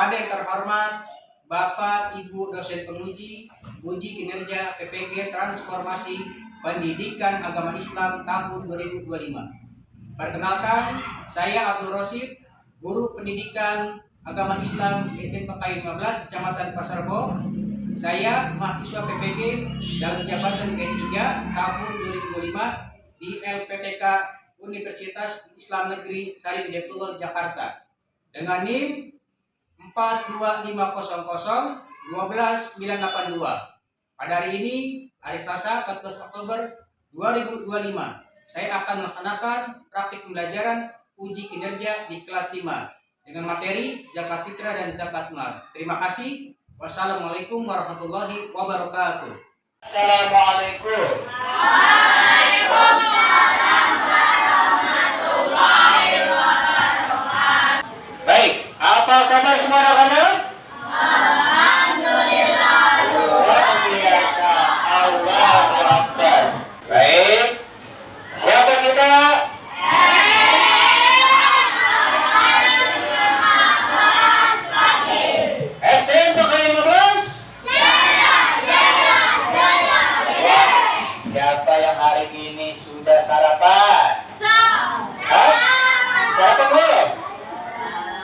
Kepada yang terhormat Bapak Ibu dosen penguji, uji kinerja PPG Transformasi Pendidikan Agama Islam tahun 2025. Perkenalkan, saya Abdul Rosid, guru pendidikan agama Islam SD PKI 15 Kecamatan Pasarbo. Saya mahasiswa PPG dalam jabatan K3 tahun 2025 di LPTK Universitas Islam Negeri Syarif Hidayatullah Jakarta dengan NIM 42500 12982. Pada hari ini, hari Selasa 14 Oktober 2025, saya akan melaksanakan praktik pembelajaran uji kinerja di kelas 5 dengan materi zakat fitrah dan zakat mal. Terima kasih. Wassalamualaikum warahmatullahi wabarakatuh. Assalamualaikum. Baik, apa kabar semua anak-anak? Alhamdulillah. Luar biasa. Allahu Akbar. Baik. Siapa kita? STM PKI 15? Siapa yang hari ini sudah sarapan? Hah? Sarapan belum?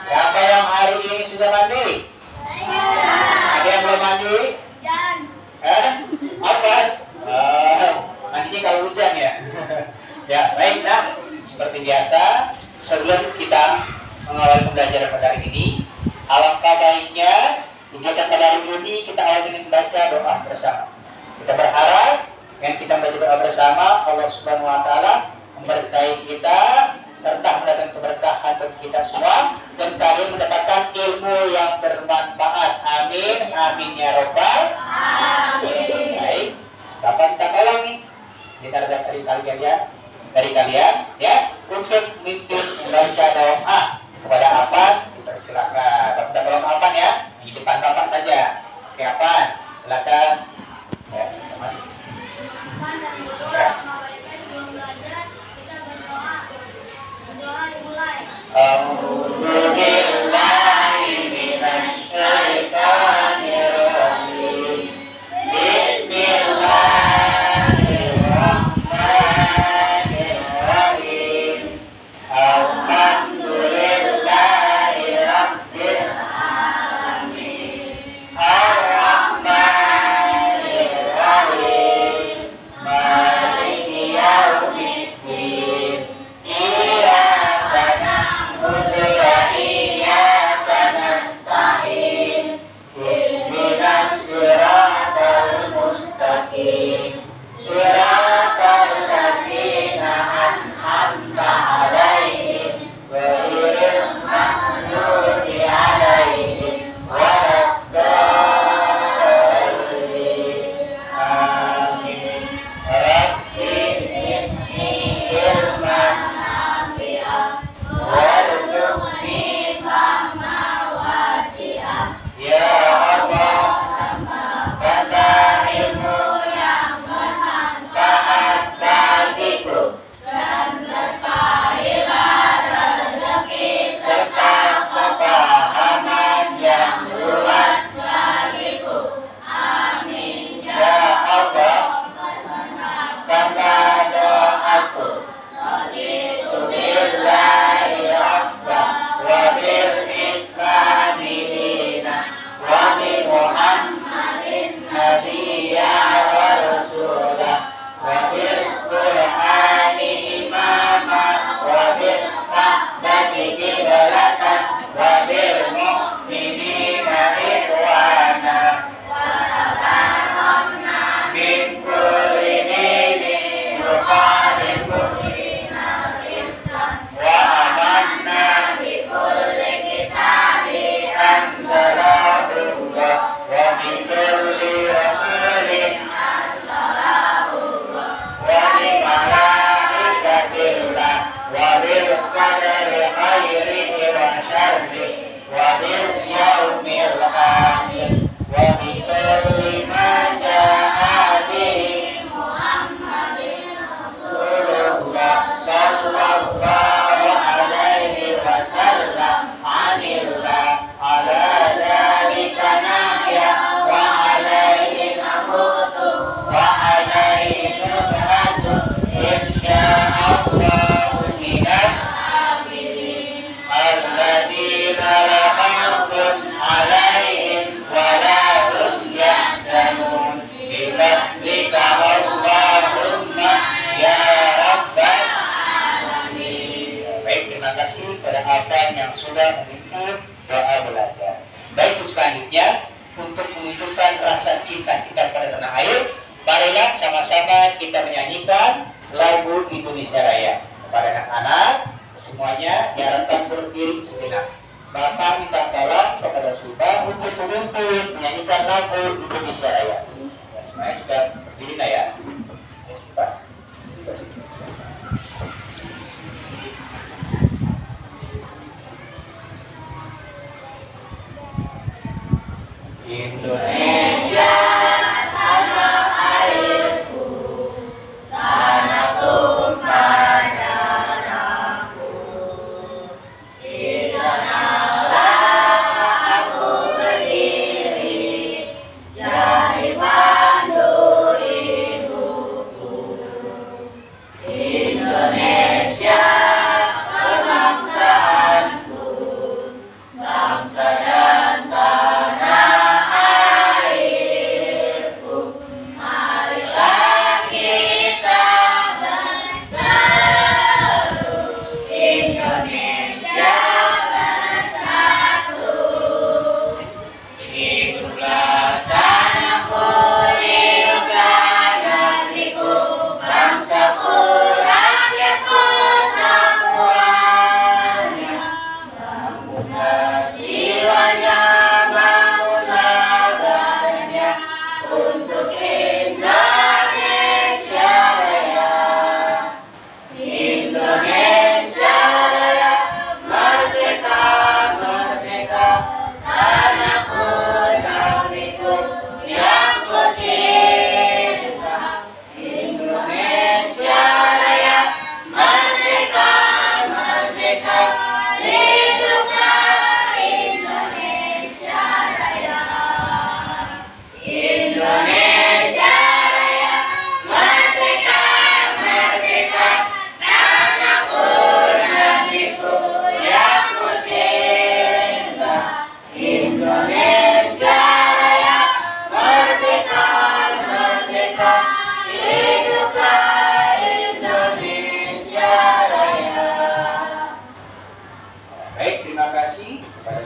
Siapa yang hari ini sudah mandi? Ada yang belum mandi? Apa? Mandinya kalau hujan ya? Ya, baik nah. Seperti biasa, sebelum kita mengawali pembelajaran pada hari ini, alangkah baiknya kegiatan pada hari ini kita awali dengan membaca doa bersama. Kita berharap dengan kita membaca doa bersama, Allah Subhanahu wa Ta'ala memberkahi kita serta mendatangkan keberkahan bagi kita semua dan kalian mendapatkan ilmu yang bermanfaat. Amin, amin ya robbal alamin. Baik, kapan kita tolong nih? Kita ada dari kalian ya untuk memimpin membaca doa kepada apa? Dipersilakan. Kita tolong apa ya? Di depan bapak saja. Oke, apa? Silakan. Ya, teman. Ya. tahun Indonesia Raya. Kepada anak-anak semuanya diharapkan berdiri sejenak. Bapak minta tolong kepada Siva untuk menuntut menyanyikan lagu Indonesia Raya. Ya, semuanya sudah berdiri lah ya. Ya, Siva. Indonesia tanah airku, tanah tumpah darahku. Di sanalah aku berdiri, jadi pandu hidupku. Indonesia kebangsaanku, bangsa dan tanah.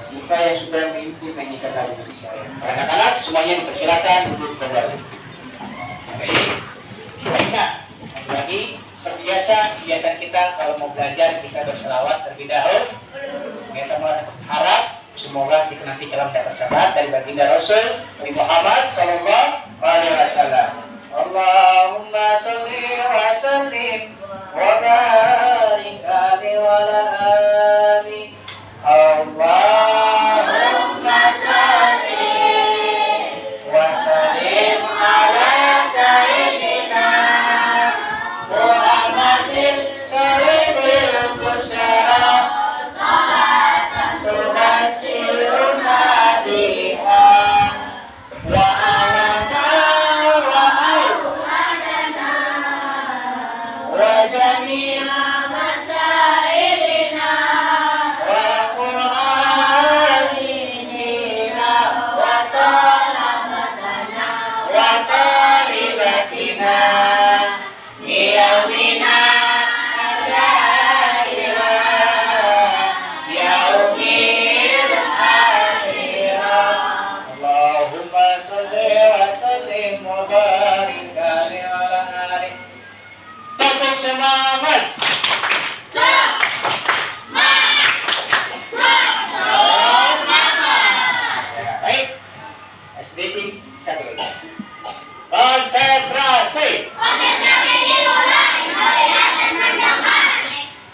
Siva yang sudah memimpin menyanyikan lagu Indonesia Raya. Anak-anak semuanya dipersilakan duduk kembali. Baiklah, lagi seperti biasa, kebiasaan kita kalau mau belajar kita berselawat terlebih dahulu. Kita berharap semoga kita nanti dalam dapat syafaat dari baginda Rasul Nabi Muhammad Sallallahu Alaihi Wasallam. Allahumma sholli wa sallim wa barik alaihi wa ala alihi. Allahumma sholli wa sallim ala sayyidina Muhammadin sayyidil busyara salatan tubashiruna biha wa alana wa ayuladana wa jami'a masailina wa qur'anina wa talabatana wa talibatina yaumina adaira yaumil akhirah. Allahumma sholli wa sallim wa barik alaihi wa ala alihi. Tepuk semangat. Baik, SDT satu lagi. Konsentrasi.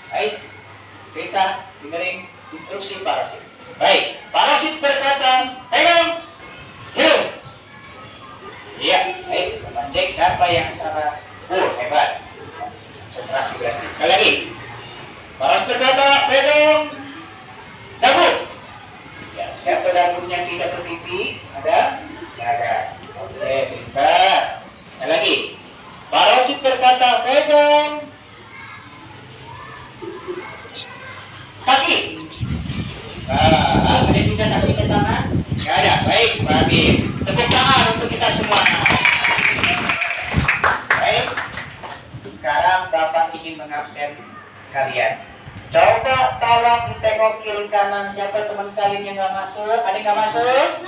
Baik, kita dengerin instruksi parasit. Baik, parasit berkata, pegang, hidup. Iya, baik, kita cek siapa yang salah. Hebat. Konsentrasi berarti. Sekali lagi. Parasit berkata, pegang, dagu. Ya, siapa dagunya tidak berpipi? Ada? Tidak ada. Oke, pintar. Sekali lagi. Parasit berkata, pegang kaki. Ada pindah kaki ke tangan? Tidak ada. Baik, berarti tepuk tangan untuk kita semua. Baik. Sekarang Bapak ingin mengabsen kalian. Coba tolong ditengok kiri kanan siapa teman kalian yang nggak masuk. Ada yang nggak masuk?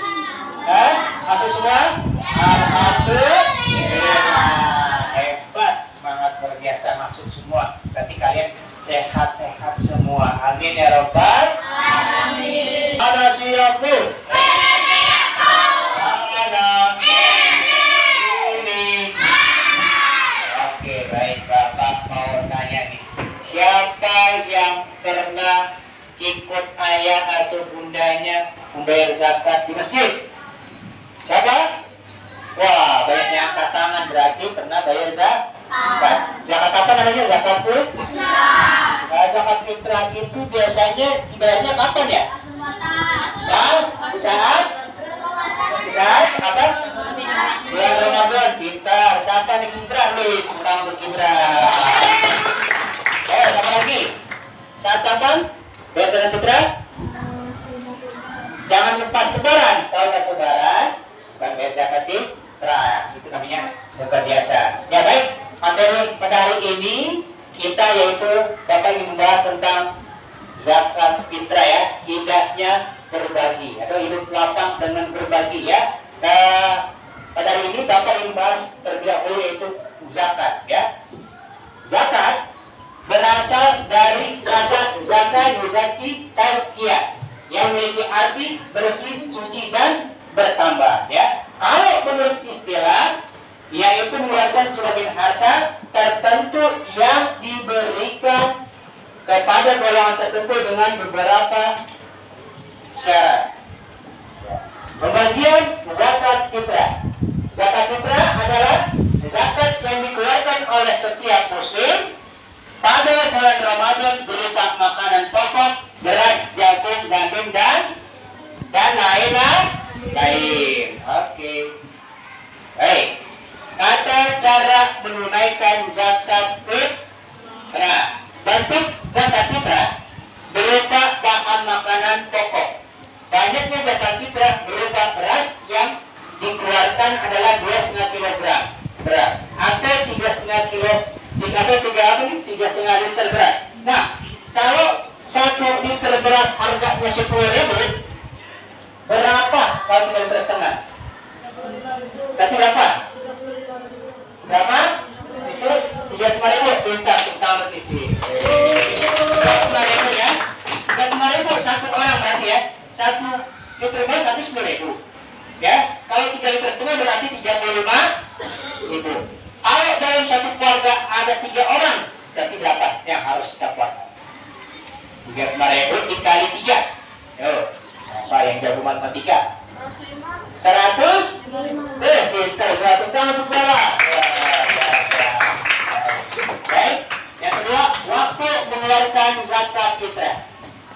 Masuk semua? Alhamdulillah. Hebat, semangat luar biasa, masuk semua. zakat di masjid? Siapa? Wah, banyak yang angkat tangan, berarti pernah bayar zakat. Zakat apa namanya? Zakat fitrah. Nah, zakat fitrah itu biasanya dibayarnya kapan ya? Saat apa? Bulan Ramadan. Pintar. Siapa nih Indra nih? Tentang untuk Indra. Sama lagi. Saat kapan? Bayar zakat fitrah? Jangan lepas lebaran. Kalau lepas lebaran, bukan bayar zakat fitrah. Itu namanya zakat biasa. Ya baik. Materi pada hari ini kita yaitu Bapak ingin membahas tentang zakat fitrah ya, indahnya berbagi atau hidup lapang dengan berbagi ya. Nah, pada hari ini Bapak ingin membahas terlebih dahulu yaitu zakat ya. Zakat berasal dari kata zakat yuzaki tazkiyah yang memiliki arti bersih, suci dan bertambah ya. Kalau menurut istilah yaitu mengeluarkan sebagian harta tertentu yang diberikan kepada golongan tertentu dengan beberapa syarat. Pembagian zakat fitrah. Zakat fitrah adalah zakat yang dikeluarkan oleh setiap muslim pada bulan Ramadan berupa makanan pokok, beras, jagung, gandum dan lain-lain. Oke. Baik. Tata cara menunaikan zakat fitrah. Bentuk zakat fitrah berupa bahan makanan pokok. Banyaknya zakat fitrah berupa beras yang dikeluarkan adalah 2,5 kg beras atau 3,5 kilo atau 3,5 liter beras. Nah, kalau 1 liter beras harganya 10.000, berapa kalau 3 liter setengah? Berarti berapa? Berapa? Istri 35.000. Pintar pertama istri. 35.000 ya. 35.000 satu orang berarti ya. 1 liter beras berarti 10.000. Ya. Kalau 3 liter setengah berarti 35.000. Kalau dalam satu keluarga ada 3 orang, berarti berapa yang harus kita keluarkan? 35.000 dikali 3. Yo. Apa yang jago matematika? 100? Pintar. Satu tangan untuk salah. Baik. Yang kedua, waktu mengeluarkan zakat fitrah.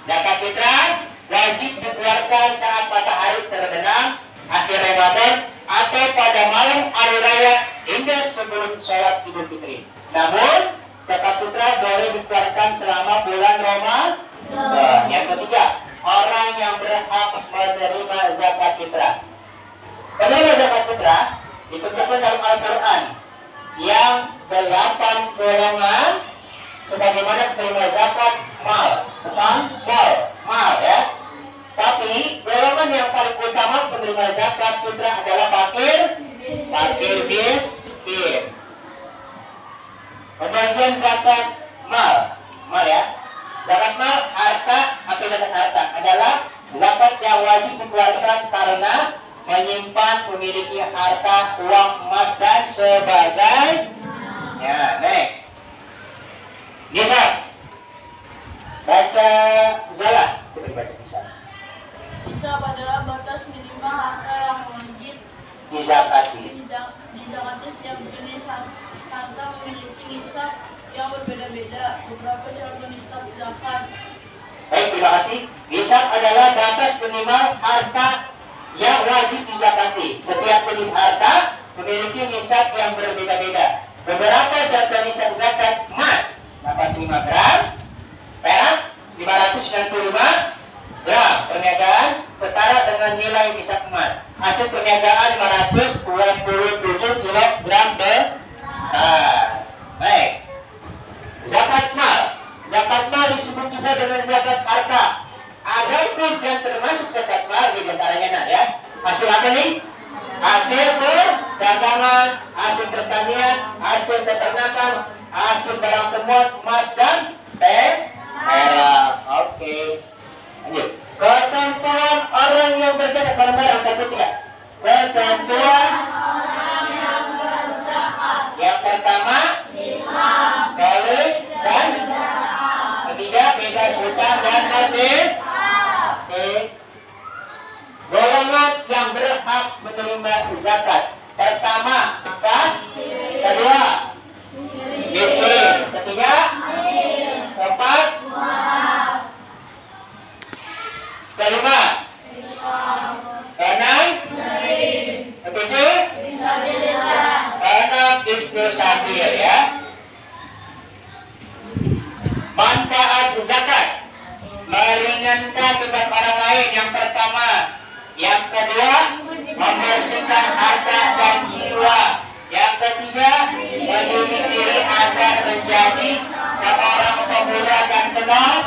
Zakat fitrah wajib dikeluarkan saat matahari terbenam akhir Ramadan atau pada malam hari raya hingga sebelum sholat Idul Fitri. Namun zakat fitrah boleh dikeluarkan selama bulan Ramadan. Yang ketiga, orang yang berhak menerima zakat fitrah. Penerima zakat fitrah ditentukan dalam Al-Quran yang 8 golongan sebagaimana penerima zakat mal, bukan mal ya. Tapi golongan yang paling utama penerima zakat fitrah adalah fakir miskin. Pembagian zakat mal ya. Zakat mal harta atau zakat harta adalah zakat yang wajib dikeluarkan karena menyimpan, memiliki harta, uang, emas dan sebagainya. Next. Nisab. Baca Zalah. Coba dibaca nisab. Nisab adalah batas minimal harta yang wajib Dizakati. dizakati. Setiap jenis harta memiliki nisab yang berbeda-beda. Beberapa contoh nisab zakat. Baik, terima kasih. Nisab adalah batas minimal harta yang wajib dizakati. Setiap jenis harta memiliki nisab yang berbeda-beda. Beberapa contoh nisab zakat: emas 85 gram, perak 595 gram. Perniagaan setara dengan nilai nisab emas. Hasil perniagaan 527 kg beras. Baik. Zakat mal. Zakat mal disebut juga dengan zakat harta. Adapun yang termasuk zakat mal di antaranya ya. Hasil apa nih? Hasil perdagangan, hasil pertanian, hasil peternakan, hasil barang temuan emas dan perak. Oke. Lanjut. Ketentuan orang yang berzakat barang-barang 1, 3. Ketentuan orang yang berzakat. Yang pertama, boleh dan ketiga bebas hutang dan merdeka. Golongan zakat. Pertama, apa? Kedua, miskin. Ketiga, keempat, kelima, keenam, ketujuh, keenam ibnu sabil ya. Manfaat zakat meringankan beban orang lain yang pertama. Yang kedua, membersihkan harta dan jiwa. Yang ketiga, mendidik diri agar menjadi seorang pemuda dan benar.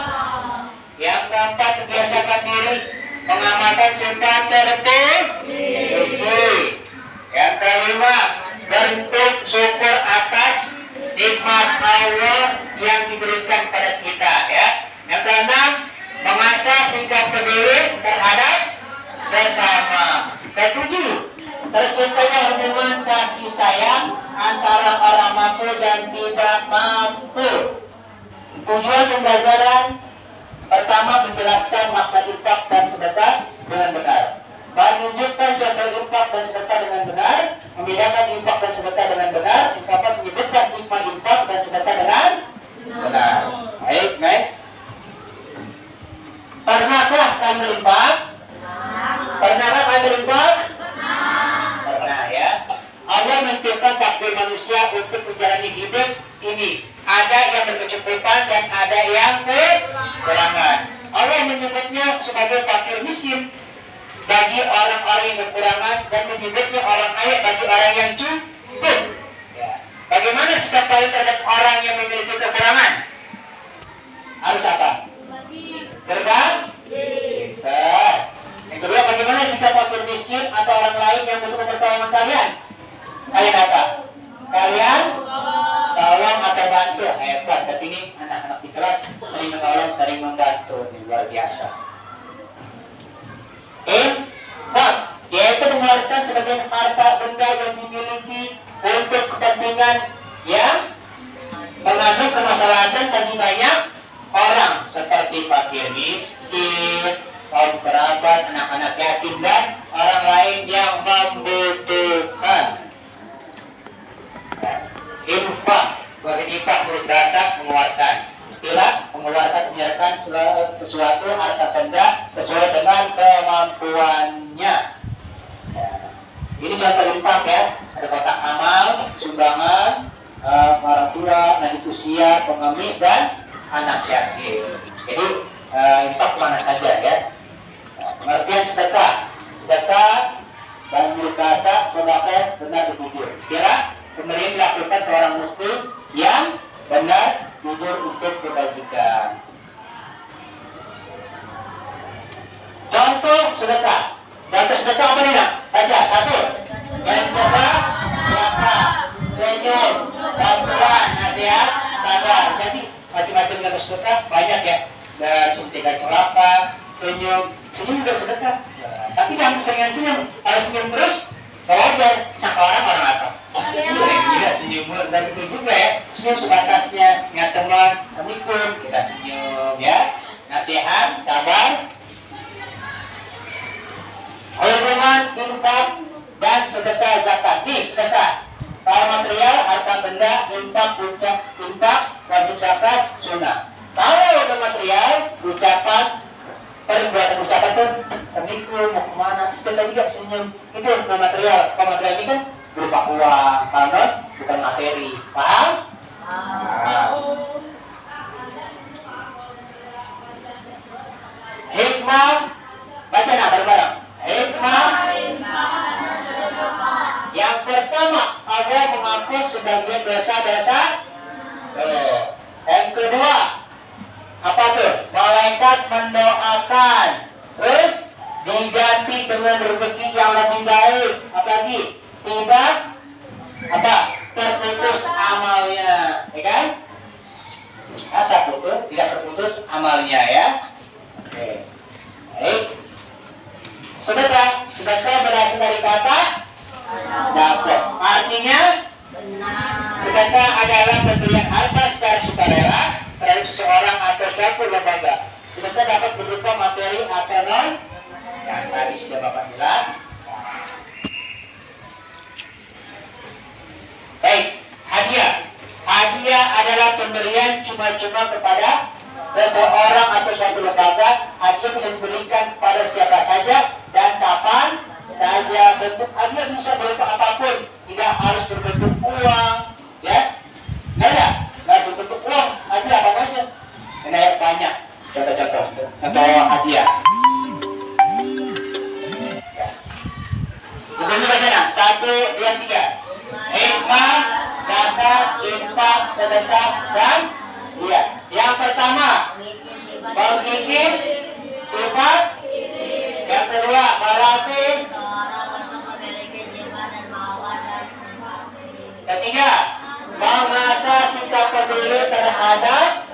Yang keempat, membiasakan diri mengamalkan sunnah terpuji. Yang kelima, bentuk syukur atas nikmat Allah yang diberikan pada kita ya. Yang keenam, mengasah sikap peduli terhadap sesama. Ketujuh, terciptanya hubungan kasih sayang antara orang mampu dan tidak mampu. Tujuan pembelajaran pertama, menjelaskan makna infak dan sedekah dengan benar, menunjukkan contoh infak dan sedekah dengan benar, membedakan infak dan sedekah dengan benar, keempat, menyebutkan hikmah infak dan sedekah dengan benar. Baik, next. Pernahkah kamu infak? Pernahkah kamu infak? Pernah ya. Allah menciptakan takdir manusia untuk menjalani hidup ini. Ada yang berkecukupan dan ada yang kekurangan. Allah menyebutnya sebagai fakir miskin bagi orang-orang yang kekurangan dan menyebutnya orang kaya bagi orang yang cukup. Ya. Bagaimana sikap kalian terhadap orang yang memiliki kekurangan? Harus apa? Berbagi. Yang kedua, bagaimana sikap fakir miskin atau orang lain yang butuh pertolongan kalian? Kalian apa? Kalian tolong atau bantu. Hebat. Tapi ini anak-anak di kelas sering menolong, sering membantu. Ini luar biasa. Yaitu mengeluarkan sebagian harta benda yang dimiliki untuk kepentingan yang mengandung kemaslahatan bagi banyak orang, seperti fakir miskin, kaum kerabat, anak-anak yatim dan orang lain yang membutuhkan. Infak, bagi infak menurut dasar mengeluarkan. Istilah mengeluarkan, menyerahkan sesuatu harta benda sesuai dengan kemampuannya. Ya. Ini contoh infak ya. Ada kotak amal, sumbangan, orang tua, lanjut usia, pengemis dan anak yatim. Jadi infak kemana saja ya. Pengertian sedekah. Sedekah dan berkasa, sedekah benar jujur. Sekira pemberian dilakukan seorang muslim yang benar jujur untuk kebajikan. Contoh sedekah. Contoh sedekah apa nih nak? Baca satu. Mencegah celaka, senyum, bantuan, nasihat, sabar. Jadi macam-macam contoh sedekah banyak ya. Dan mencegah celaka, senyum juga sedekah. Tapi jangan keseringan senyum. Kalau senyum terus, wajar sangka orang apa? Tidak senyum dan itu juga ya. Senyum sebatasnya. Ingat teman, kami pun kita senyum ya. Nasihat, sabar. Hubungan infak dan sedekah zakat. Nih sedekah. Kalau material, harta benda, infak, wajib zakat, sunnah. Kalau untuk material, ucapan, perbuatan ucapan tuh Assalamualaikum, mau kemana? Sedekah juga senyum. Itu non material. Kalau material ini kan berupa uang, kalau bukan materi. Paham? Hikmah, baca nak bareng-bareng. Hikmah. Yang pertama, Allah menghapus sebagian dosa-dosa. Yang kedua, apa tuh? Malaikat mendoakan. Terus diganti dengan rezeki yang lebih baik. Apalagi tidak apa? Terputus amalnya, ya kan? Asa putus, tidak terputus amalnya ya. Oke. Baik. Sedekah berasal dari kata dapat. Artinya sedekah adalah pemberian harta secara sukarela terhadap seseorang atau suatu lembaga. Sedekah dapat berupa materi atau non yang tadi sudah Bapak jelas. cuma-cuma kepada seseorang atau suatu lembaga. Hadiah bisa diberikan kepada siapa saja dan kapan saja. Bentuk hadiah bisa berupa apapun, tidak harus berbentuk uang, ya. Nggak harus berbentuk uang. Hadiah apa aja? Ini banyak contoh-contoh atau hadiah. Bentuknya bagaimana? 1, 2, 3. Hikmah, zakat, infak, sedekah, dan iya. Yang pertama, mengkikis sifat. Yang kedua, melatih. Ketiga, mengasah sikap peduli terhadap.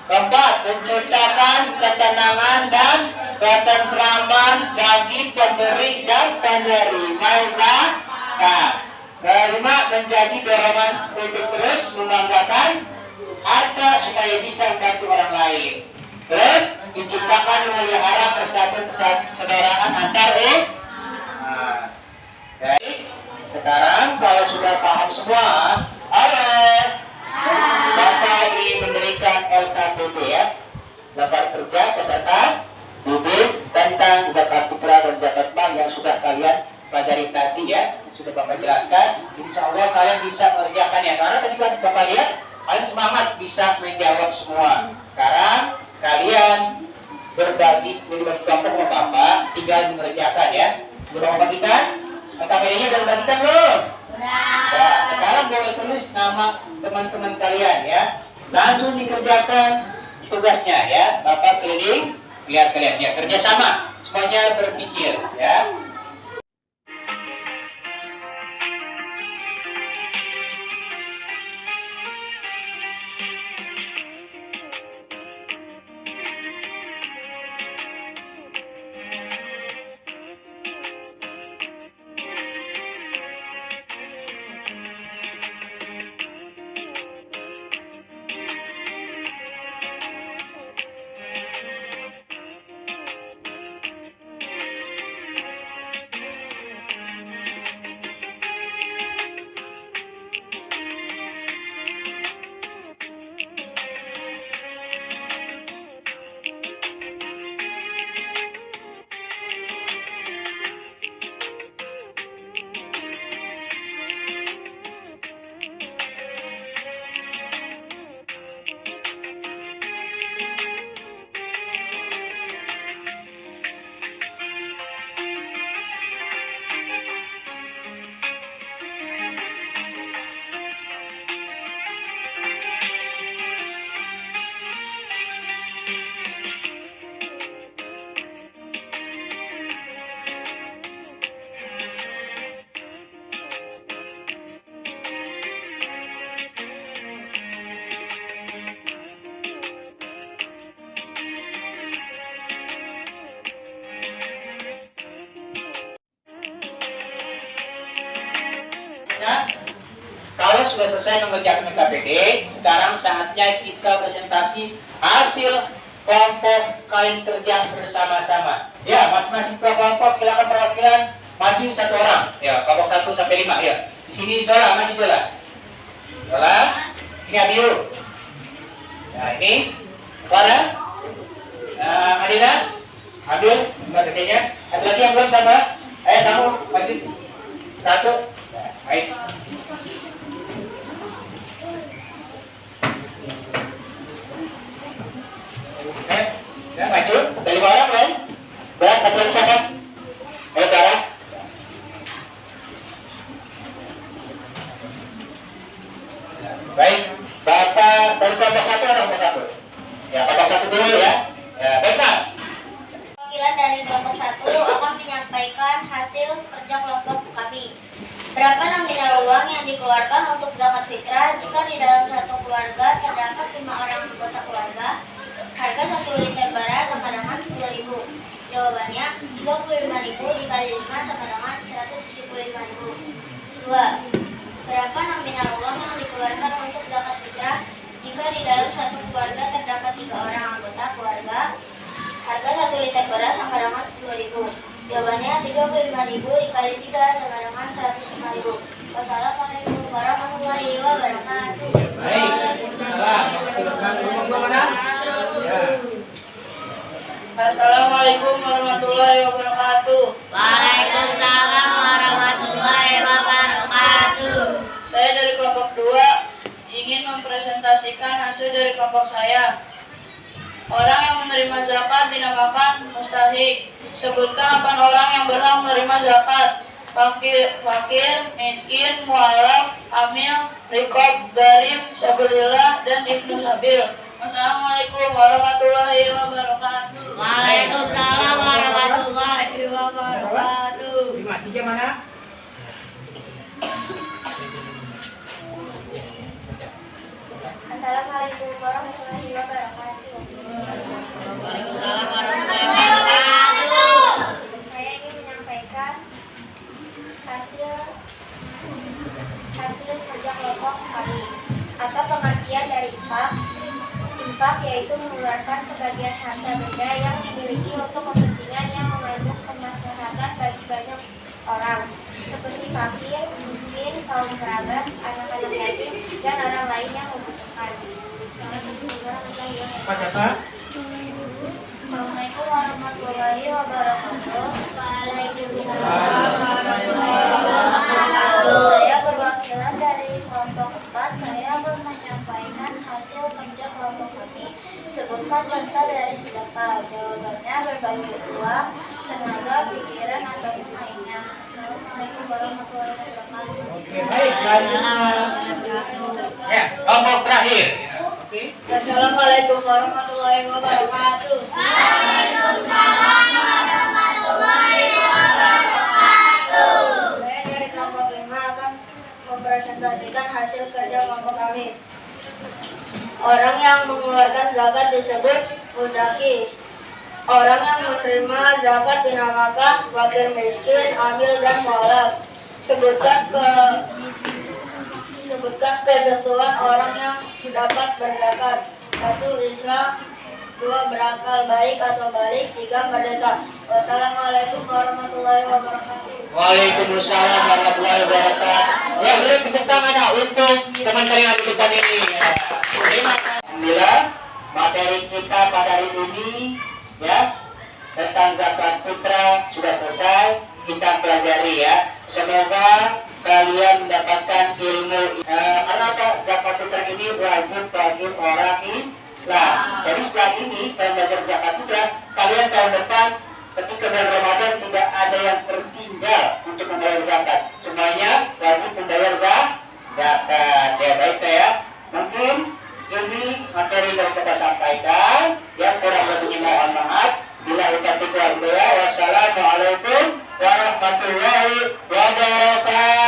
Keempat, menciptakan ketenangan dan ketentraman bagi pemberi dan penerima zakat. Kelima, menjadi dorongan untuk terus membanggakan harta supaya bisa membantu orang lain. Terus diciptakan memelihara persatuan persaudaraan antar Jadi sekarang kalau sudah paham semua, halo, Bapak ingin memberikan LKPD ya, lembar kerja peserta didik tentang zakat fitrah dan zakat mal yang sudah kalian pelajari tadi ya, sudah Bapak jelaskan. Insya Allah kalian bisa mengerjakannya karena tadi kan Bapak lihat kalian semangat bisa menjawab semua. Sekarang kalian berbagi jadi kelompok sama Bapak, tinggal mengerjakan ya. Sudah Bapak bagikan? LKPD-nya sudah bagikan belum? Nah, sekarang boleh tulis nama teman-teman kalian ya. Langsung dikerjakan tugasnya ya. Bapak keliling lihat kalian ya, kerjasama semuanya berpikir ya. Kalau sudah selesai mengerjakan KPD, sekarang saatnya kita presentasi hasil kelompok kalian kerja bersama-sama. Ya, masing-masing kelompok silakan perwakilan maju satu orang. Ya, kelompok 1 sampai 5 ya. Di sini Zola, maju Zola. Zola, ini Abiu. Nah, ini Farah. Adina, Abdul, mbak kerjanya. Ada lagi yang belum sama? Ayo kamu maju. 1. Nah, baik. Ya, maju. Dari orang belum? Berat, belum siapa? Ayo ke arah. Baik, Bapak dari kelompok 1 atau kelompok 1? Ya, kelompok 1 dulu ya. Ya, baik Pak. Perwakilan dari kelompok 1 akan menyampaikan hasil kerja kelompok kami. Berapa nominal uang yang dikeluarkan untuk zakat fitrah jika di dalam satu keluarga terdapat 5 orang anggota keluarga? Harga 1 liter beras sama dengan 10.000. Jawabannya 35.000 dikali 5 sama dengan 175.000. 2. Berapa nominal uang yang dikeluarkan untuk zakat fitrah jika di dalam satu keluarga terdapat 3 orang anggota keluarga? Harga 1 liter beras sama dengan 10.000. Jawabannya 35.000 dikali 3 sama dengan 105.000. Wassalamualaikum warahmatullahi wabarakatuh. Baik, salam. Assalamualaikum warahmatullahi wabarakatuh. Waalaikumsalam warahmatullahi wabarakatuh. Saya dari kelompok 2 ingin mempresentasikan hasil dari kelompok saya. Orang yang menerima zakat dinamakan mustahik. Sebutkan 8 orang yang berhak menerima zakat. Fakir, miskin, mualaf, hamil, rikob, garim, sabilillah, dan ibnu sabil. Wassalamualaikum warahmatullahi wabarakatuh. Waalaikumsalam warahmatullahi wabarakatuh. 5, 3 mana? Assalamualaikum warahmatullahi wabarakatuh. Waalaikumsalam warahmatullahi wabarakatuh. Saya ingin menyampaikan hasil kerja kelompok kami. Apa pengertian dari infak? Infak yaitu mengeluarkan sebagian harta benda yang dimiliki untuk kepentingan yang mengandung kemaslahatan bagi banyak orang, seperti fakir, miskin, kaum kerabat, anak-anak yatim, dan orang lain yang membutuhkan. Pak siapa? Assalamualaikum warahmatullahi wabarakatuh. Waalaikumsalam. Saya perwakilan dari kelompok 4. Saya akan menyampaikan hasil kerja kelompok kami. Sebutkan contoh dari sedekah. Jawabannya berbagi uang, tenaga, pikiran, atau yang lainnya. Assalamualaikum warahmatullahi wabarakatuh. Oke, baik. Selanjutnya. Ya. Kelompok terakhir. Oke. Assalamualaikum warahmatullahi wabarakatuh. Saya dari kelompok 5 akan mempresentasikan hasil kerja kelompok kami. Orang yang mengeluarkan zakat disebut muzaki. Orang yang menerima zakat dinamakan fakir miskin, amil, dan mualaf. Sebutkan ketentuan orang yang dapat berzakat. 1. Islam. 2. Berakal baik atau balik. 3. Merdeka. Wassalamualaikum warahmatullahi wabarakatuh. Waalaikumsalam warahmatullahi wabarakatuh. Ya, beri tepuk tangan untuk teman-teman yang ikutan ini. Terima kasih. Alhamdulillah, materi kita pada hari ini ya tentang zakat fitrah sudah selesai kita pelajari ya. Semoga kalian mendapatkan ilmu. Karena zakat fitrah ini wajib bagi orang Islam. Jadi setelah ini kalian belajar zakat fitrah, kalian tahun depan ketika bulan Ramadan tidak ada yang tertinggal untuk membayar zakat. Semuanya wajib membayar zakat. Ya baik ya. Mungkin ini materi yang kita sampaikan. Yang kurang lebihnya mohon maaf. Bila kita tidak wassalamualaikum warahmatullahi wabarakatuh.